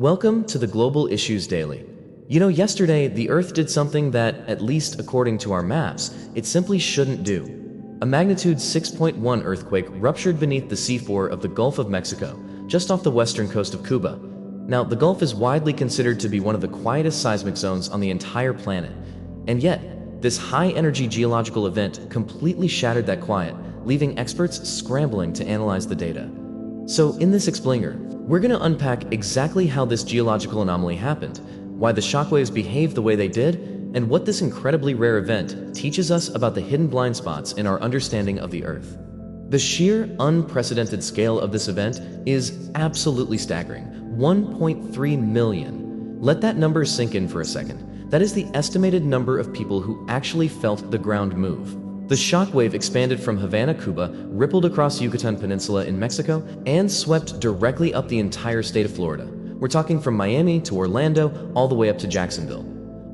Welcome to the Global Issues Daily. Yesterday, the Earth did something that, at least according to our maps, it simply shouldn't do. A magnitude 6.1 earthquake ruptured beneath the seafloor of the Gulf of Mexico, just off the western coast of Cuba. Now, the Gulf is widely considered to be one of the quietest seismic zones on the entire planet. And yet, this high-energy geological event completely shattered that quiet, leaving experts scrambling to analyze the data. So, in this explainer, we're going to unpack exactly how this geological anomaly happened, why the shockwaves behaved the way they did, and what this incredibly rare event teaches us about the hidden blind spots in our understanding of the Earth. The sheer, unprecedented scale of this event is absolutely staggering. 1.3 million. Let that number sink in for a second. That is the estimated number of people who actually felt the ground move. The shockwave expanded from Havana, Cuba, rippled across Yucatan Peninsula in Mexico, and swept directly up the entire state of Florida. We're talking from Miami to Orlando, all the way up to Jacksonville.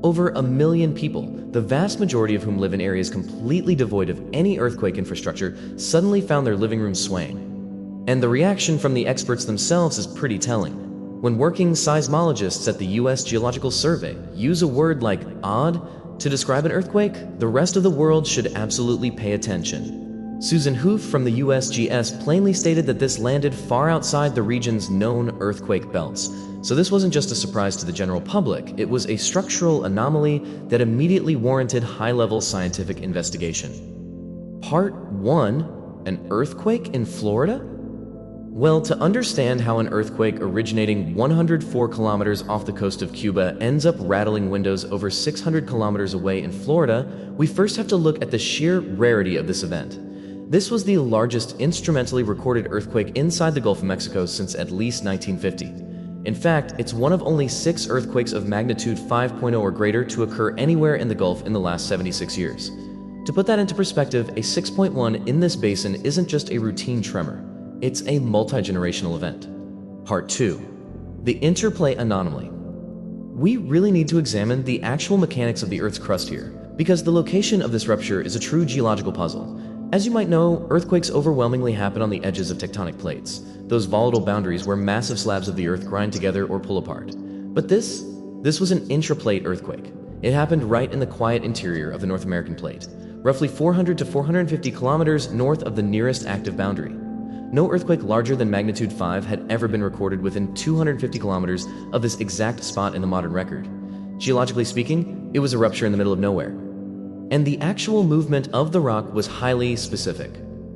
Over 1 million people, the vast majority of whom live in areas completely devoid of any earthquake infrastructure, suddenly found their living rooms swaying. And the reaction from the experts themselves is pretty telling. When working seismologists at the U.S. Geological Survey use a word like odd to describe an earthquake, the rest of the world should absolutely pay attention. Susan Hoof from the USGS plainly stated that this landed far outside the region's known earthquake belts. So this wasn't just a surprise to the general public, it was a structural anomaly that immediately warranted high-level scientific investigation. Part 1: An earthquake in Florida? Well, to understand how an earthquake originating 104 kilometers off the coast of Cuba ends up rattling windows over 600 kilometers away in Florida, we first have to look at the sheer rarity of this event. This was the largest instrumentally recorded earthquake inside the Gulf of Mexico since at least 1950. In fact, it's one of only 6 earthquakes of magnitude 5.0 or greater to occur anywhere in the Gulf in the last 76 years. To put that into perspective, a 6.1 in this basin isn't just a routine tremor. It's a multi-generational event. Part 2: The interplay anomaly. We really need to examine the actual mechanics of the Earth's crust here, because the location of this rupture is a true geological puzzle. As you might know, earthquakes overwhelmingly happen on the edges of tectonic plates, those volatile boundaries where massive slabs of the Earth grind together or pull apart. But this was an intraplate earthquake. It happened right in the quiet interior of the North American plate, roughly 400 to 450 kilometers north of the nearest active boundary. No earthquake larger than magnitude 5 had ever been recorded within 250 kilometers of this exact spot in the modern record. Geologically speaking, it was a rupture in the middle of nowhere. And the actual movement of the rock was highly specific.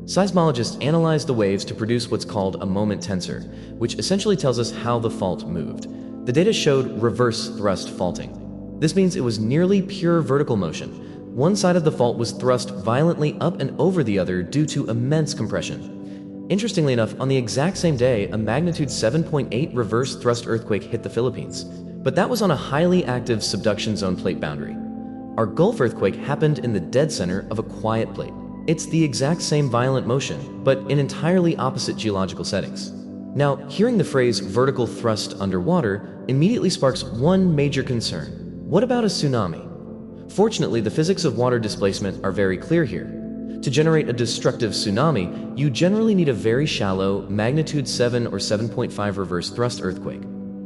Seismologists analyzed the waves to produce what's called a moment tensor, which essentially tells us how the fault moved. The data showed reverse thrust faulting. This means it was nearly pure vertical motion. One side of the fault was thrust violently up and over the other due to immense compression. Interestingly enough, on the exact same day, a magnitude 7.8 reverse thrust earthquake hit the Philippines, but that was on a highly active subduction zone plate boundary. Our Gulf earthquake happened in the dead center of a quiet plate. It's the exact same violent motion, but in entirely opposite geological settings. Now, hearing the phrase vertical thrust underwater immediately sparks one major concern. What about a tsunami? Fortunately, the physics of water displacement are very clear here. To generate a destructive tsunami, you generally need a very shallow, magnitude 7 or 7.5 reverse thrust earthquake.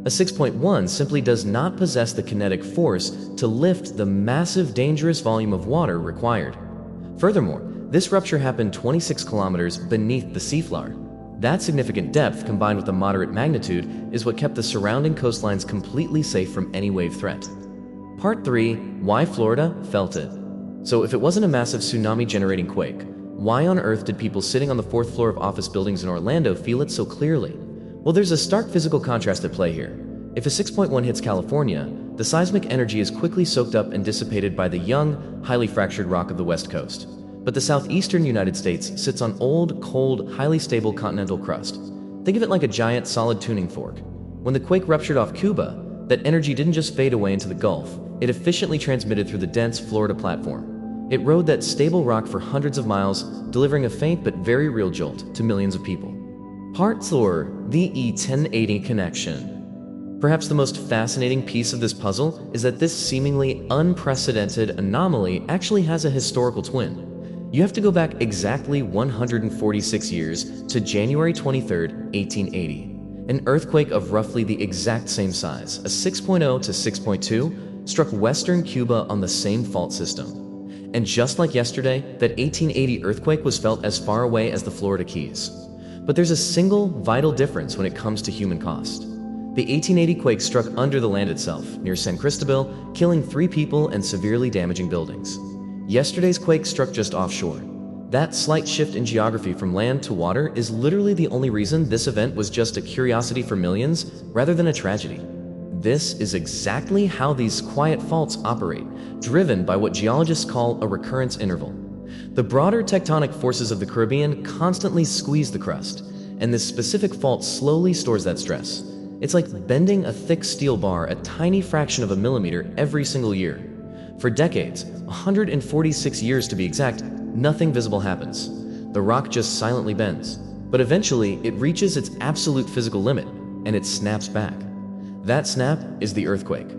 A 6.1 simply does not possess the kinetic force to lift the massive, dangerous volume of water required. Furthermore, this rupture happened 26 kilometers beneath the seafloor. That significant depth, combined with a moderate magnitude, is what kept the surrounding coastlines completely safe from any wave threat. Part 3: Why Florida felt it. So if it wasn't a massive tsunami-generating quake, why on earth did people sitting on the 4th floor of office buildings in Orlando feel it so clearly? Well, there's a stark physical contrast at play here. If a 6.1 hits California, the seismic energy is quickly soaked up and dissipated by the young, highly fractured rock of the West Coast. But the southeastern United States sits on old, cold, highly stable continental crust. Think of it like a giant solid tuning fork. When the quake ruptured off Cuba, that energy didn't just fade away into the Gulf, it efficiently transmitted through the dense Florida platform. It rode that stable rock for hundreds of miles, delivering a faint but very real jolt to millions of people. Part 4: The E1080 connection. Perhaps the most fascinating piece of this puzzle is that this seemingly unprecedented anomaly actually has a historical twin. You have to go back exactly 146 years to January 23, 1880. An earthquake of roughly the exact same size, a 6.0 to 6.2, struck western Cuba on the same fault system. And just like yesterday, that 1880 earthquake was felt as far away as the Florida Keys. But there's a single vital difference when it comes to human cost. The 1880 quake struck under the land itself, near San Cristobal, killing 3 people and severely damaging buildings. Yesterday's quake struck just offshore. That slight shift in geography from land to water is literally the only reason this event was just a curiosity for millions rather than a tragedy. This is exactly how these quiet faults operate, driven by what geologists call a recurrence interval. The broader tectonic forces of the Caribbean constantly squeeze the crust, and this specific fault slowly stores that stress. It's like bending a thick steel bar a tiny fraction of a millimeter every single year. For decades, 146 years to be exact, nothing visible happens. The rock just silently bends. But eventually, it reaches its absolute physical limit, and it snaps back. That snap is the earthquake.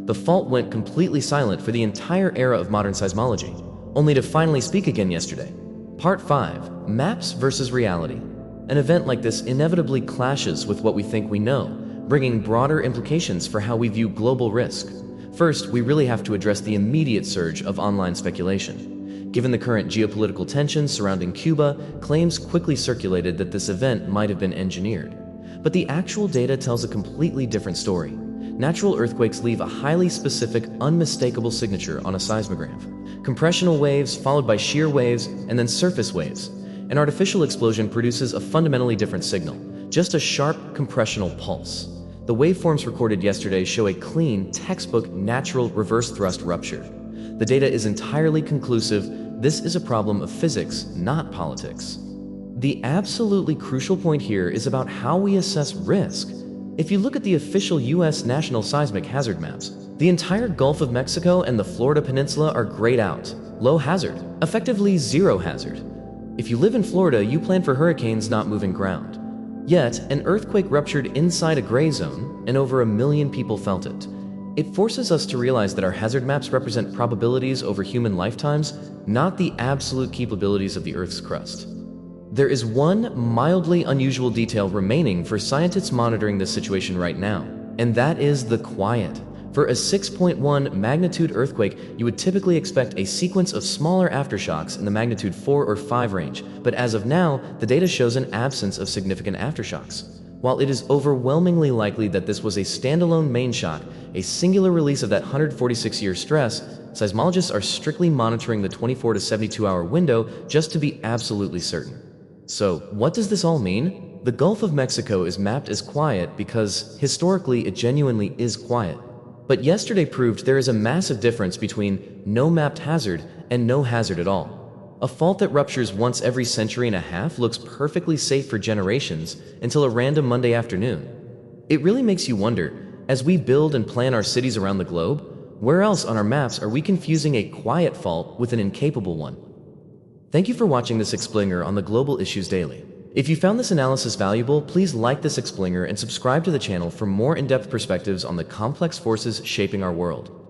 The fault went completely silent for the entire era of modern seismology, only to finally speak again yesterday. Part 5. Maps versus reality. An event like this inevitably clashes with what we think we know, bringing broader implications for how we view global risk. First, we really have to address the immediate surge of online speculation. Given the current geopolitical tensions surrounding Cuba, claims quickly circulated that this event might have been engineered. But the actual data tells a completely different story. Natural earthquakes leave a highly specific, unmistakable signature on a seismograph. Compressional waves followed by shear waves and then surface waves. An artificial explosion produces a fundamentally different signal, just a sharp compressional pulse. The waveforms recorded yesterday show a clean, textbook, natural reverse thrust rupture. The data is entirely conclusive. This is a problem of physics, not politics. The absolutely crucial point here is about how we assess risk. If you look at the official U.S. National Seismic Hazard Maps, the entire Gulf of Mexico and the Florida Peninsula are grayed out, low hazard, effectively zero hazard. If you live in Florida, you plan for hurricanes, not moving ground. Yet, an earthquake ruptured inside a gray zone, and over 1 million people felt it. It forces us to realize that our hazard maps represent probabilities over human lifetimes, not the absolute capabilities of the Earth's crust. There is one mildly unusual detail remaining for scientists monitoring this situation right now, and that is the quiet. For a 6.1 magnitude earthquake, you would typically expect a sequence of smaller aftershocks in the magnitude 4 or 5 range, but as of now, the data shows an absence of significant aftershocks. While it is overwhelmingly likely that this was a standalone main shock, a singular release of that 146-year stress, seismologists are strictly monitoring the 24 to 72-hour window just to be absolutely certain. So, what does this all mean? The Gulf of Mexico is mapped as quiet because, historically, it genuinely is quiet. But yesterday proved there is a massive difference between no mapped hazard and no hazard at all. A fault that ruptures once every century and a half looks perfectly safe for generations until a random Monday afternoon. It really makes you wonder, as we build and plan our cities around the globe, where else on our maps are we confusing a quiet fault with an incapable one? Thank you for watching this explainer on the Global Issues Daily. If you found this analysis valuable, please like this explainer and subscribe to the channel for more in-depth perspectives on the complex forces shaping our world.